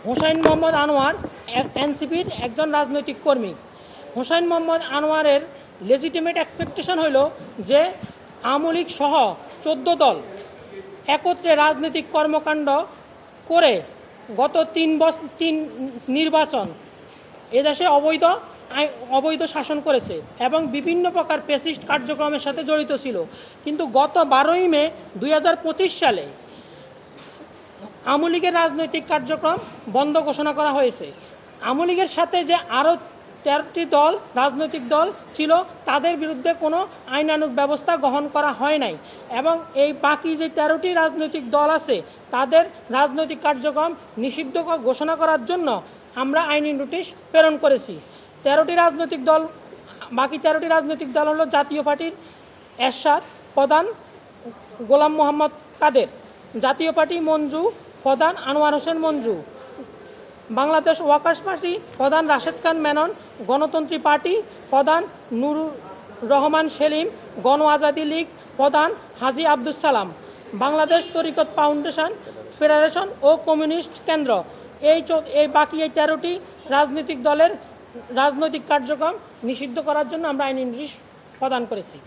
হোসাইন মোহাম্মদ আনোয়ার এনসিপির একজন রাজনৈতিক কর্মী। হোসাইন মোহাম্মদ আনোয়ারের লেজিটিমেট এক্সপেকটেশন হইল যে আওয়ামী লীগ সহ 14 দল একত্রে রাজনৈতিক কর্মকাণ্ড করে গত 3 নির্বাচন এদেশে অবৈধ শাসন করেছে এবং বিভিন্ন প্রকার ফ্যাসিস্ট কার্যক্রমের সাথে জড়িত ছিল। কিন্তু গত 12ই মে 2025 সালে আওয়ামী লীগের রাজনৈতিক কার্যক্রম বন্ধ ঘোষণা করা হয়েছে। আওয়ামী লীগের সাথে যে আরও 13টি রাজনৈতিক দল ছিল তাদের বিরুদ্ধে কোনো আইনানুগ ব্যবস্থা গ্রহণ করা হয় নাই এবং এই বাকি যে 13টি রাজনৈতিক দল আছে তাদের রাজনৈতিক কার্যক্রম নিষিদ্ধ ঘোষণা করার জন্য আমরা আইনি নোটিশ প্রেরণ করেছি। বাকি 13টি রাজনৈতিক দল হলো জাতীয় পার্টির এরশাদ প্রধান গোলাম মোহাম্মদ কাদের, জাতীয় পার্টি মঞ্জু প্রধান আনোয়ার হোসেন মঞ্জু, বাংলাদেশ ওয়ার্কার্স পার্টি প্রধান রাশেদ খান মেনন, গণতন্ত্রী পার্টি প্রধান নুরুর রহমান সেলিম, গণ আজাদি লীগ প্রধান হাজী আব্দুস সালাম, বাংলাদেশ তরিকত ফাউন্ডেশন ফেডারেশন ও কমিউনিস্ট কেন্দ্র। এই বাকি 13টি রাজনৈতিক দলের রাজনৈতিক কার্যক্রম নিষিদ্ধ করার জন্য আমরা আইনি নোটিশ প্রদান করেছি।